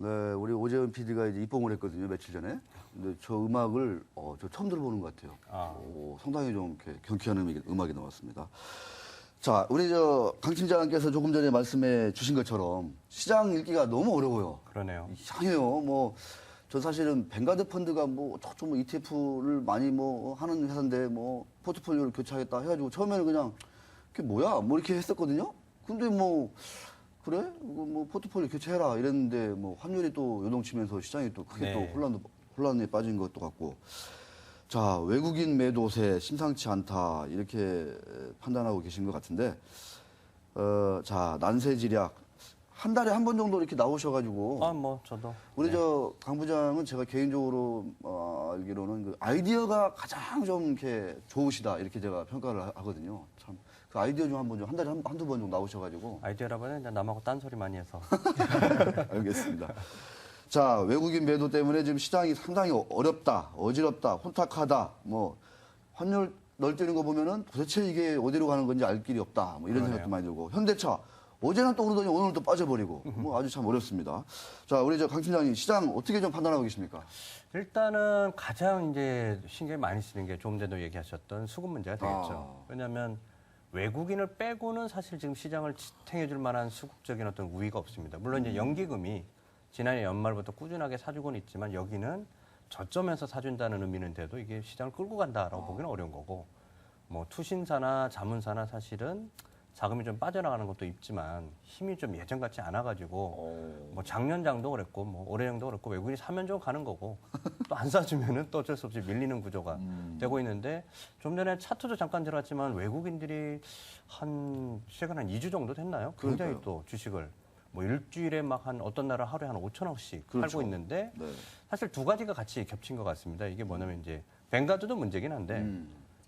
네, 우리 오재현 PD가 이제 입봉을 했거든요, 며칠 전에. 근데 저 음악을 저 처음 들어보는 것 같아요. 상당히 좀 이렇게 경쾌한 음악이 나왔습니다. 자, 우리 강 팀장께서 조금 전에 말씀해 주신 것처럼 시장 읽기가 너무 어려워요. 그러네요. 이상해요. 전 사실은 뱅가드 펀드가 저쪽 ETF를 많이 하는 회사인데 포트폴리오를 교체하겠다 해가지고 처음에는 그냥 그게 뭐야? 이렇게 했었거든요. 근데 그래? 이거 포트폴리오 교체해라 이랬는데 환율이 또 요동치면서 시장이 또 크게 네. 또 혼란에 빠진 것도 같고. 자, 외국인 매도세 심상치 않다 이렇게 판단하고 계신 것 같은데, 자, 난세지략 한 달에 한 번 정도 이렇게 나오셔가지고. 저도. 우리 강 부장은 제가 개인적으로 알기로는 그 아이디어가 가장 좀 이렇게 좋으시다 이렇게 제가 평가를 하거든요. 참 그 아이디어 좀 한 달에 한두 번 정도 나오셔가지고. 아이디어라고는 이제 남하고 딴소리 많이 해서. 알겠습니다. 자, 외국인 매도 때문에 지금 시장이 상당히 어렵다, 어지럽다, 혼탁하다, 환율 널뛰는 거 보면은 도대체 이게 어디로 가는 건지 알 길이 없다, 이런 그러네요. 생각도 많이 들고. 현대차, 어제는 또 오르더니 오늘은 또 빠져버리고. 아주 참 어렵습니다. 자, 우리 강 팀장님, 시장 어떻게 좀 판단하고 계십니까? 일단은 가장 이제 신경이 많이 쓰는 게 조금 전에도 얘기하셨던 수급 문제가 되겠죠. 왜냐하면 외국인을 빼고는 사실 지금 시장을 지탱해줄 만한 수급적인 어떤 우위가 없습니다. 물론 이제 연기금이 지난해 연말부터 꾸준하게 사주고는 있지만 여기는 저점에서 사준다는 의미는데도 이게 시장을 끌고 간다라고 보기는 어려운 거고, 투신사나 자문사나 사실은 자금이 좀 빠져나가는 것도 있지만 힘이 좀 예전 같지 않아가지고 작년장도 그랬고 올해장도 그랬고 외국인이 사면 좀 가는 거고 또 안 사주면은 또 어쩔 수 없이 밀리는 구조가 되고 있는데, 좀 전에 차트도 잠깐 들어갔지만 외국인들이 최근 한 2주 정도 됐나요? 굉장히 그러니까요. 또 주식을 일주일에 어떤 날은 하루에 한 5천억씩 그렇죠. 팔고 있는데, 네. 사실 두 가지가 같이 겹친 것 같습니다. 이게 뭐냐면 이제 뱅가드도 문제긴 한데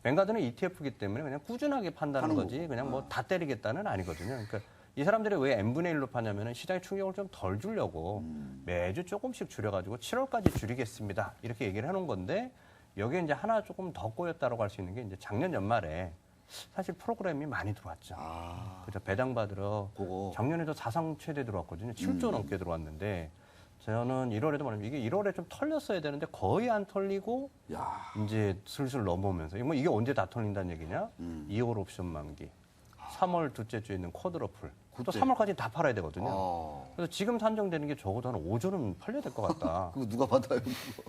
뱅가드는 ETF이기 때문에 그냥 꾸준하게 판다는 거지 그냥 다 때리겠다는 아니거든요. 그러니까 이 사람들이 왜 n분의 1로 파냐면은 시장의 충격을 좀 덜 주려고 매주 조금씩 줄여가지고 7월까지 줄이겠습니다. 이렇게 얘기를 해놓은 건데, 여기에 이제 하나 조금 더 꼬였다라고 할 수 있는 게 이제 작년 연말에 사실 프로그램이 많이 들어왔죠. 그죠. 배당 받으러 그거. 작년에도 사상 최대 들어왔거든요. 7조 넘게 들어왔는데, 저는 1월에도 말하면 이게 1월에 좀 털렸어야 되는데 거의 안 털리고 야. 이제 슬슬 넘어오면서 이게 언제 다 털린다는 얘기냐? 2월 옵션 만기, 3월 둘째 주에 있는 쿼드러플, 또 그때. 3월까지 다 팔아야 되거든요. 그래서 지금 산정되는 게 적어도 한 5조는 팔려야 될 것 같다. 그거 누가 받아요?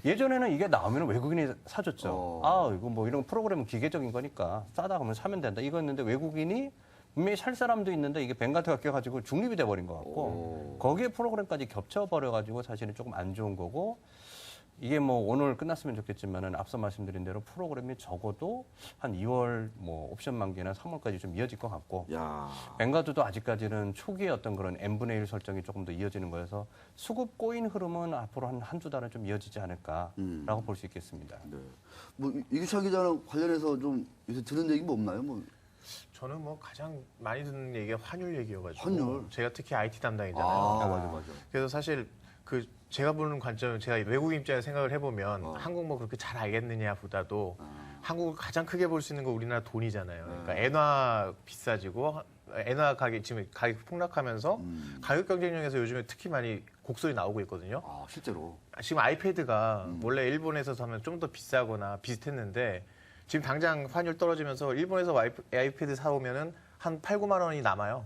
예전에는 이게 나오면 외국인이 사줬죠. 이거 이런 프로그램은 기계적인 거니까 싸다 그러면 사면 된다. 이거였는데 외국인이 분명히 살 사람도 있는데 이게 뱅가드가 껴가지고 중립이 돼버린 것 같고, 거기에 프로그램까지 겹쳐버려가지고 사실은 조금 안 좋은 거고, 이게 오늘 끝났으면 좋겠지만은 앞서 말씀드린 대로 프로그램이 적어도 한 2월 옵션 만기나 3월까지 좀 이어질 것 같고, 야. 뱅가드도 아직까지는 초기에 어떤 그런 n분의 1 설정이 조금 더 이어지는 거여서 수급 꼬인 흐름은 앞으로 한두 달은 좀 이어지지 않을까라고 볼 수 있겠습니다. 네. 이규찬 기자는 관련해서 좀 요새 들은 얘기 없나요? 저는 가장 많이 듣는 얘기가 환율 얘기여가지고. 환율? 제가 특히 IT 담당이잖아요. 맞아. 그래서 사실 제가 보는 관점은, 제가 외국인 입장에서 생각을 해보면 한국 그렇게 잘 알겠느냐 보다도 한국을 가장 크게 볼 수 있는 건 우리나라 돈이잖아요. 그러니까 엔화 비싸지고 엔화 지금 가격 폭락하면서 가격 경쟁력에서 요즘에 특히 많이 곡소리 나오고 있거든요. 실제로. 지금 아이패드가 원래 일본에서 사면 좀 더 비싸거나 비슷했는데 지금 당장 환율 떨어지면서 일본에서 아이패드 사오면은 한 8, 9만 원이 남아요.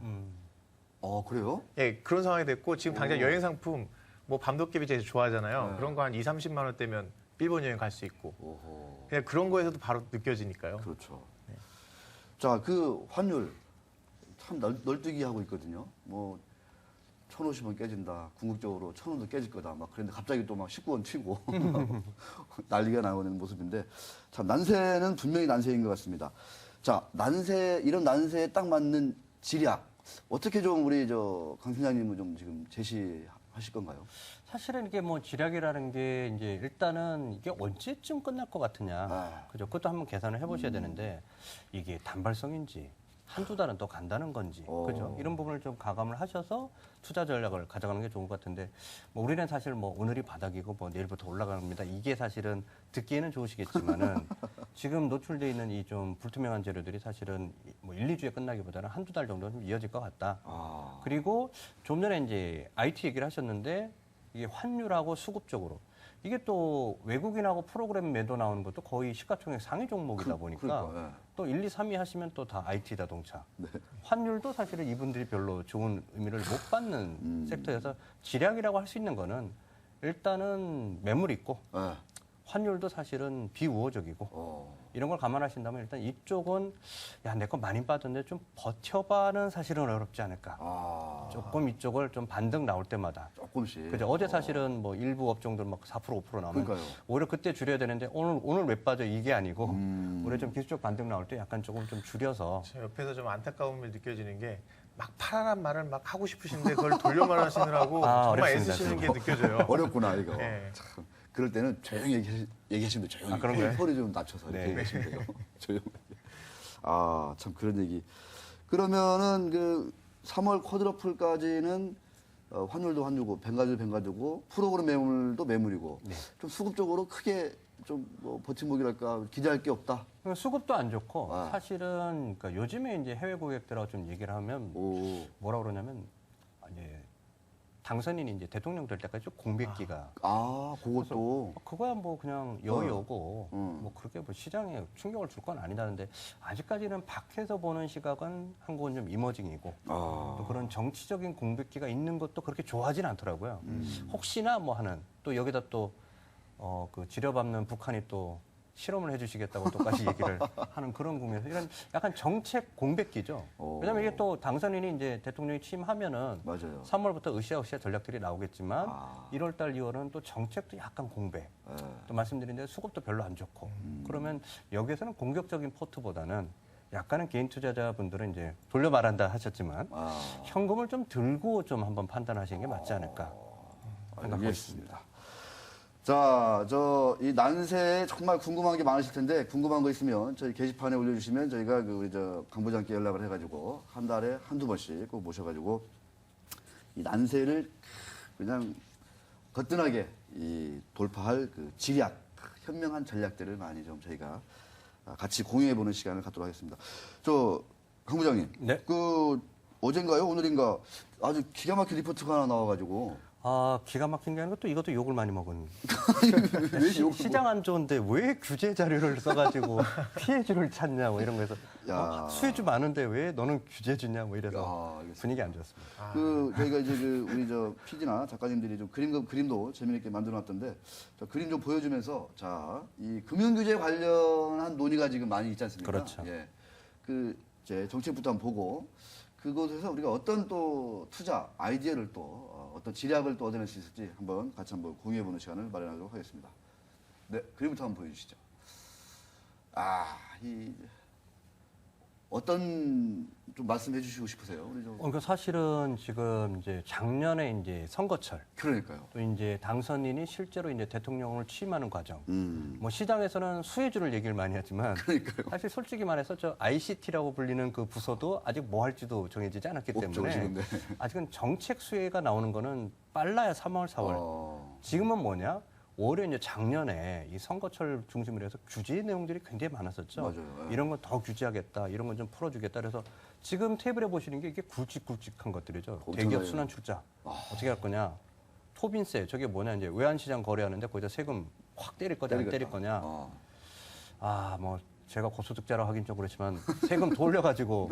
그래요? 예, 그런 상황이 됐고, 지금 당장 여행 상품, 밤도깨비 제일 좋아하잖아요. 그런 거 한 2, 30만 원대면 일본 여행 갈 수 있고. 그냥 그런 거에서도 바로 느껴지니까요. 그렇죠. 자, 그 환율 참 널뛰기 하고 있거든요. 1,050원 깨진다. 궁극적으로 1,000원도 깨질 거다. 그런데 갑자기 또 19원 튀고 난리가 나오는 모습인데, 참 난세는 분명히 난세인 것 같습니다. 자, 이런 난세에 딱 맞는 지략 어떻게 좀 우리 강 팀장님은 좀 지금 제시하실 건가요? 사실은 이게 지략이라는 게 이제 일단은 이게 언제쯤 끝날 것 같으냐. 그죠? 그것도 한번 계산을 해보셔야 되는데, 이게 단발성인지 한두 달은 또 간다는 건지, 그죠? 이런 부분을 좀 가감을 하셔서 투자 전략을 가져가는 게 좋은 것 같은데, 우리는 사실 오늘이 바닥이고 내일부터 올라갑니다. 이게 사실은 듣기에는 좋으시겠지만은 지금 노출돼 있는 이 좀 불투명한 재료들이 사실은 1, 2주에 끝나기보다는 한두 달 정도 좀 이어질 것 같다. 그리고 좀 전에 이제 IT 얘기를 하셨는데, 이게 환율하고 수급 쪽으로 이게 또 외국인하고 프로그램 매도 나오는 것도 거의 시가총액 상위 종목이다 보니까 그러니까, 예. 또 1, 2, 3위 하시면 또 다 IT 자동차. 환율도 사실은 이분들이 별로 좋은 의미를 못 받는 섹터여서 지략이라고 할 수 있는 거는 일단은 매물 있고 예. 환율도 사실은 비우호적이고 이런 걸 감안하신다면 일단 이쪽은 야, 내 거 많이 빠졌는데 좀 버텨봐는 사실은 어렵지 않을까. 조금 이쪽을 좀 반등 나올 때마다. 조금씩. 그죠? 어제 사실은 뭐 일부 업종들 막 4%, 5% 나오면 그러니까요. 오히려 그때 줄여야 되는데 오늘 왜 빠져 이게 아니고 오히려 좀 기술적 반등 나올 때 약간 조금 좀 줄여서 저 옆에서 좀 안타까움을 느껴지는 게 막 팔아란 말을 막 하고 싶으신데 그걸 돌려 말하시느라고 정말 어렵습니다, 애쓰시는 게 그거. 느껴져요. 어렵구나 이거. 네. 참 그럴 때는 조용히 얘기하시면 돼요. 조용히. 그런 거예요? 소리 좀 낮춰서 이렇게 네. 얘기하시면 돼요. 조용히. 참 그런 얘기. 그러면은 그 3월 쿼드러플까지는 환율도 환율고 뱅가드 프로그램 매물도 매물이고 네. 좀 수급적으로 크게 좀 뭐 버팀목이랄까 기대할 게 없다. 수급도 안 좋고 아. 사실은 그러니까 요즘에 이제 해외 고객들하고 좀 얘기를 하면 오. 뭐라 그러냐면 이제 당선인이 이제 대통령 될 때까지 좀 공백기가 그것도 그거야 뭐 그냥 여유고 음. 뭐 그렇게 뭐 시장에 충격을 줄 건 아니다는데 아직까지는 밖에서 보는 시각은 한국은 좀 이머징이고 또 그런 정치적인 공백기가 있는 것도 그렇게 좋아하진 않더라고요. 혹시나 뭐 하는 또 여기다 또 그 지려밟는 북한이 또 실험을 해주시겠다고 똑같이 얘기를 하는 그런 국면에서 이런 약간 정책 공백기죠. 왜냐하면 이게 또 당선인이 이제 대통령이 취임하면은 맞아요. 3월부터 으쌰으쌰 전략들이 나오겠지만 1월달, 2월은 또 정책도 약간 공백. 또 말씀드린 대로 수급도 별로 안 좋고. 그러면 여기에서는 공격적인 포트보다는 약간은 개인 투자자분들은 이제 돌려 말한다 하셨지만 현금을 좀 들고 좀 한번 판단하시는 게 맞지 않을까 생각하고 있습니다. 알겠습니다. 자, 이 난세에 정말 궁금한 게 많으실 텐데 궁금한 거 있으면 저희 게시판에 올려주시면 저희가 우리 강 부장께 연락을 해가지고 한 달에 한두 번씩 꼭 모셔가지고 이 난세를 그냥 거뜬하게 돌파할 그 지략, 현명한 전략들을 많이 좀 저희가 같이 공유해보는 시간을 갖도록 하겠습니다. 강 부장님, 네. 어젠가요, 오늘인가 아주 기가 막힌 리포트가 하나 나와가지고. 기가 막힌 게 아니고 또 이것도 욕을 많이 먹은. 왜 욕을 시장 안 좋은데 왜 규제 자료를 써가지고 피해주를 찾냐 뭐 이런 거에서 수혜주 많은데 왜 너는 규제 주냐 뭐 이래서 분위기 안 좋았습니다. 저희가 이제 우리 PD나 작가님들이 좀 그림도 재미있게 만들어놨던데 그림 좀 보여주면서 이 금융규제 관련한 논의가 지금 많이 있지 않습니까? 그렇죠. 예. 이제 정책부터 한번 보고 그곳에서 우리가 어떤 또 투자 아이디어를 또 어떤 지략을 또 얻어낼 수 있을지 같이 한번 공유해보는 시간을 마련하도록 하겠습니다. 네, 그림부터 한번 보여주시죠. 어떤 좀 말씀해 주시고 싶으세요? 우리 그러니까 사실은 지금 이제 작년에 이제 선거철 그러니까요. 또 이제 당선인이 실제로 이제 대통령을 취임하는 과정. 음. 뭐 시장에서는 수혜주를 얘기를 많이 하지만 그러니까요. 사실 솔직히 말해서 저 ICT라고 불리는 그 부서도 아직 뭐 할지도 정해지지 않았기 없죠, 때문에 지금, 네. 아직은 정책 수혜가 나오는 거는 빨라야 3월, 4월. 지금은 뭐냐? 오히려 이제 작년에 이 선거철 중심으로 해서 규제 내용들이 굉장히 많았었죠. 맞아요. 예. 이런 건 더 규제하겠다, 이런 건 좀 풀어주겠다. 그래서 지금 테이블에 보시는 게 이게 굵직굵직한 것들이죠. 엄청나요. 대기업 순환 출자 어떻게 할 거냐? 토빈세 저게 뭐냐? 이제 외환시장 거래하는데 거기다 세금 확 때릴 거냐, 안 때릴 거냐? 뭐 제가 고소득자라고 하긴 좀 그렇지만 세금 돌려가지고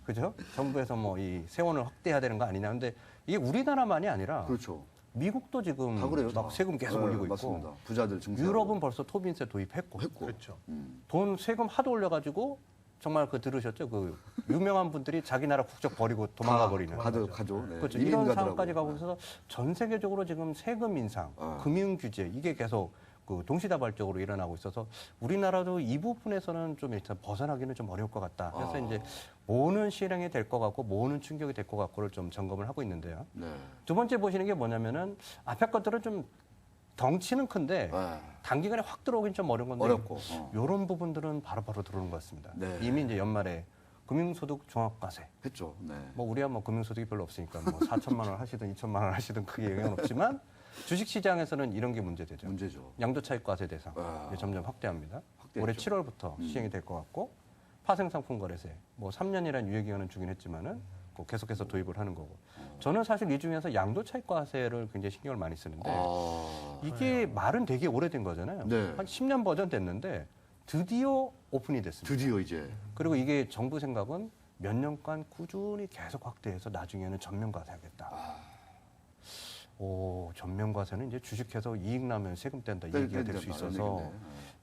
그죠? 정부에서 뭐 이 세원을 확대해야 되는 거 아니냐? 근데 이게 우리나라만이 아니라. 그렇죠. 미국도 지금 다 그래요. 막 다. 세금 계속 네, 올리고 맞습니다. 있고 부자들 증세. 유럽은 벌써 토빈세 도입했고 그렇죠. 돈 세금 하도 올려가지고 정말 들으셨죠? 그 유명한 분들이 자기 나라 국적 버리고 도망가 버리는 가죠. 네. 그렇죠. 이민 이런 가더라고요. 상황까지 가고 있어서 전 세계적으로 지금 세금 인상, 금융 규제 이게 계속 동시다발적으로 일어나고 있어서 우리나라도 이 부분에서는 좀 일단 벗어나기는 좀 어려울 것 같다. 그래서 이제 뭐는 실행이 될 것 같고 뭐는 충격이 될 것 같고를 좀 점검을 하고 있는데요. 네. 두 번째 보시는 게 뭐냐면은 앞에 것들은 좀 덩치는 큰데 단기간에 확 들어오긴 좀 어려운 건데 어렵고. 이런 부분들은 바로바로 들어오는 것 같습니다. 네. 이미 이제 연말에 금융소득 종합과세. 했죠. 네. 뭐 우리야 뭐 금융소득이 별로 없으니까 뭐 4천만 원 하시든 2천만 원 하시든 크게 영향은 없지만 주식시장에서는 이런 게 문제되죠. 문제죠. 양도차익과세 대상 이제 점점 확대합니다. 올해 7월부터 시행이 될 것 같고 파생상품 거래세 뭐 3년이라는 유예기간은 주긴 했지만은 계속해서 도입을 하는 거고. 저는 사실 이 중에서 양도차익과세를 굉장히 신경을 많이 쓰는데 이게 말은 되게 오래된 거잖아요. 네. 한 10년 버전 됐는데 드디어 오픈이 됐습니다. 드디어 이제 그리고 이게 정부 생각은 몇 년간 꾸준히 계속 확대해서 나중에는 전면과세하겠다. 오, 전면과세는 이제 주식해서 이익 나면 세금 뗀다 이 얘기가 될 수 된다, 있어서 이런 얘기네.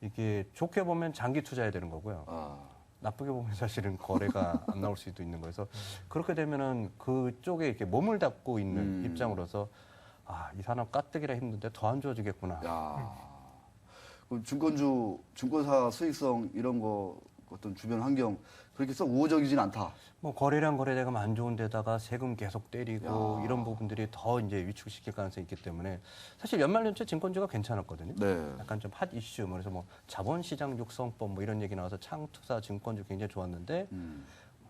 이게 좋게 보면 장기 투자해야 되는 거고요. 나쁘게 보면 사실은 거래가 안 나올 수도 있는 거여서 그렇게 되면은 그쪽에 이렇게 몸을 담고 있는 입장으로서 아, 이 산업 까뜩이라 힘든데 더 안 좋아지겠구나. 야. 그럼 증권사 수익성 이런 거 어떤 주변 환경 그렇게 썩 우호적이진 않다. 뭐 거래량 거래대금 안 좋은 데다가 세금 계속 때리고 이런 부분들이 더 이제 위축시킬 가능성이 있기 때문에 사실 연말연초 증권주가 괜찮았거든요. 네. 약간 좀 핫 이슈, 그래서 뭐 자본시장 육성법 뭐 이런 얘기 나와서 창투사 증권주 굉장히 좋았는데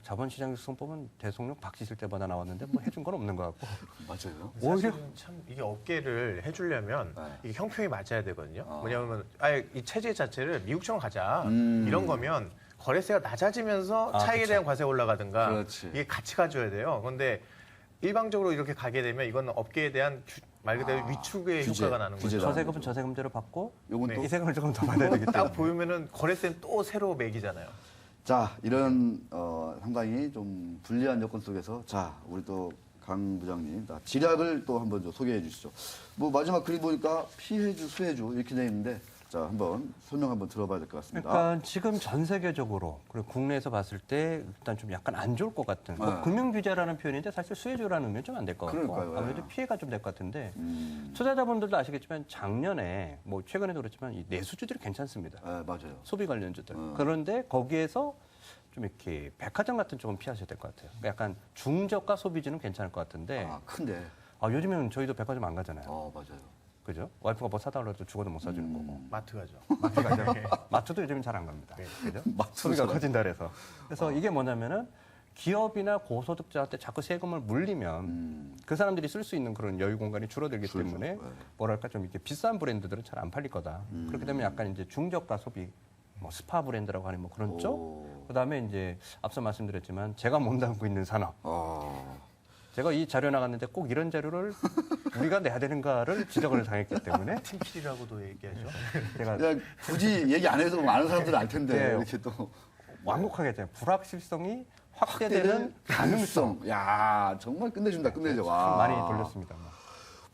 자본시장 육성법은 대통령 박지실 때마다 나왔는데 뭐 해준 건 없는 것 같고. 맞아요. 오히려 사실은 참 이게 업계를 해주려면 네. 이게 형평이 맞아야 되거든요. 뭐냐면 이 체제 자체를 미국처럼 가자 음. 이런 거면 거래세가 낮아지면서 차익에 그쵸. 대한 과세 올라가든가 그렇지. 이게 같이 가줘야 돼요. 그런데 일방적으로 이렇게 가게 되면 이건 업계에 대한 말 그대로 위축의 규제, 효과가 나는 거죠. 규제다. 저세금은 저세금대로 받고 요건 또 이 세금을 조금 더 받아야 되기 딱 때문에. 보이면은 거래세는 또 새로 매기잖아요. 자, 이런 상당히 좀 불리한 여건 속에서 자, 우리 또 강 부장님 지략을 또 한번 좀 소개해 주시죠. 뭐 마지막 그림 보니까 피해주, 수해주 이렇게 돼 있는데 자, 한번 설명 한번 들어봐야 될 것 같습니다. 그러니까 지금 전 세계적으로 그리고 국내에서 봤을 때 일단 좀 약간 안 좋을 것 같은 뭐 금융 규제라는 표현인데 사실 수혜주라는 의미는 좀 안 될 것 같고 그러니까요. 아무래도 피해가 좀 될 것 같은데 음. 투자자분들도 아시겠지만 작년에 뭐 최근에도 그렇지만 이 내수주들이 괜찮습니다. 네, 맞아요. 소비 관련주들. 그런데 거기에서 좀 이렇게 백화점 같은 쪽은 피하셔야 될 것 같아요. 그러니까 약간 중저가 소비주는 괜찮을 것 같은데 아, 큰데. 요즘에는 저희도 백화점 안 가잖아요. 맞아요. 그죠? 와이프가 뭐 사달라고 해도 죽어도 못 사주는 거고. 마트 가죠. 마트 가죠. 마트도 요즘은 잘 안 갑니다. 그죠? 소비가 커진다 그래서. 그래서 이게 뭐냐면은 기업이나 고소득자한테 자꾸 세금을 물리면 그 사람들이 쓸 수 있는 그런 여유 공간이 줄어들기 때문에 뭐랄까 좀 이렇게 비싼 브랜드들은 잘 안 팔릴 거다. 그렇게 되면 약간 이제 중저가 소비, 뭐 스파 브랜드라고 하는 뭐 그런 쪽. 그다음에 이제 앞서 말씀드렸지만 제가 몸담고 있는 산업. 제가 이 자료 나갔는데 꼭 이런 자료를 우리가 내야 되는가를 지적을 당했기 때문에 팀킬이라고도 얘기하죠. 제가 그냥 굳이 얘기 안 해도 많은 사람들은 알 텐데 네. 이렇게 또 완곡하게 했잖아요. 불확실성이 확대되는 가능성. 야, 정말 끝내준다. 끝내줘. 참 와. 많이 돌렸습니다.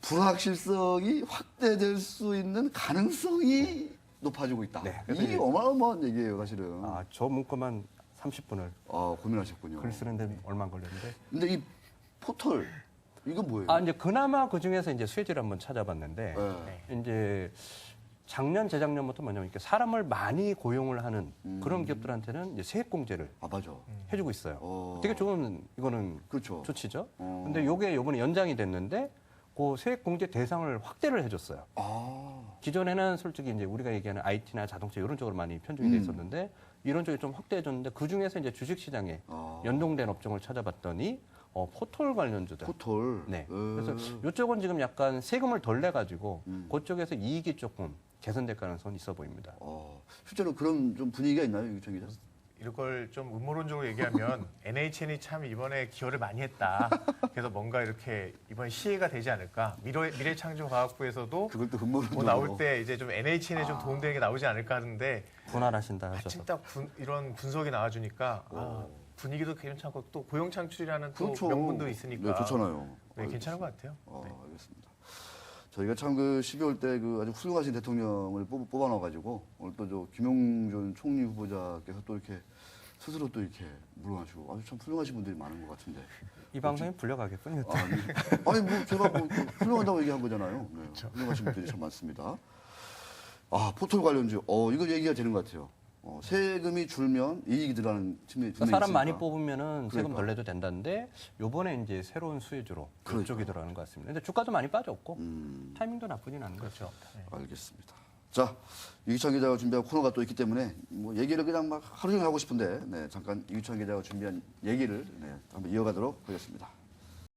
불확실성이 확대될 수 있는 가능성이 높아지고 있다. 네, 그래서 이게 이제- 어마어마한 얘기예요, 사실은. 저 문구만 30분을 고민하셨군요. 글 쓰는데 얼마 안 걸렸는데. 근데 이 포털 이건 뭐예요? 이제 그나마 그 중에서 이제 수혜지를 한번 찾아봤는데 네. 이제 작년 재작년부터 뭐냐면 이렇게 사람을 많이 고용을 하는 그런 기업들한테는 이제 세액공제를 맞아. 해주고 있어요. 어. 되게 좋은 이거는 그렇죠. 조치죠. 어. 근데 요게 요번에 연장이 됐는데 그 세액공제 대상을 확대를 해줬어요. 기존에는 솔직히 이제 우리가 얘기하는 IT나 자동차 이런 쪽으로 많이 편중이 돼 있었는데 이런 쪽이 좀 확대해줬는데 그 중에서 이제 주식시장에 연동된 업종을 찾아봤더니 포털 관련주들. 포털. 네. 그래서 이쪽은 지금 약간 세금을 덜 내가지고 그쪽에서 이익이 조금 개선될 가능성이 있어 보입니다. 실제로 그런 좀 분위기가 있나요, 유청 기자? 이걸 좀 음모론적으로 얘기하면 NHN이 참 이번에 기여를 많이 했다. 그래서 뭔가 이렇게 이번 시혜가 되지 않을까. 미래창조과학부에서도 그걸 또 음모론적으로. 뭐 나올 때 이제 좀 NHN에 좀 도움되는 게 나오지 않을까 하는데 분할하신다 하셔서. 마침 딱 이런 분석이 나와주니까 분위기도 괜찮고 또 고용 창출이라는 또 그렇죠. 명분도 있으니까 네, 좋잖아요. 네, 괜찮은 것 같아요. 네. 알겠습니다. 저희가 참 그 12월 때 그 아주 훌륭하신 대통령을 뽑아놔가지고 오늘 또 저 김용준 총리 후보자께서 또 이렇게 스스로 또 이렇게 물어가지고 아주 참 훌륭하신 분들이 많은 것 같은데. 이 방송에 불려가겠군요. 아니 뭐 제가 뭐 훌륭하다고 얘기한 거잖아요. 네, 훌륭하신 분들이 참 많습니다. 포털 관련주, 이거 얘기가 되는 것 같아요. 세금이 줄면 이익이 들어가는 측면이 분명히 사람 많이 있으니까. 뽑으면은 세금 그러니까. 덜 내도 된다는데 요번에 이제 새로운 수혜주로 그러니까. 이쪽이 들어가는 것 같습니다. 근데 주가도 많이 빠졌고 타이밍도 나쁘진 않은 거죠. 알겠습니다. 자, 이규찬 기자가 준비한 코너가 또 있기 때문에 뭐 얘기를 그냥 막 하루 종일 하고 싶은데 잠깐 이규찬 기자가 준비한 얘기를 한번 이어가도록 하겠습니다.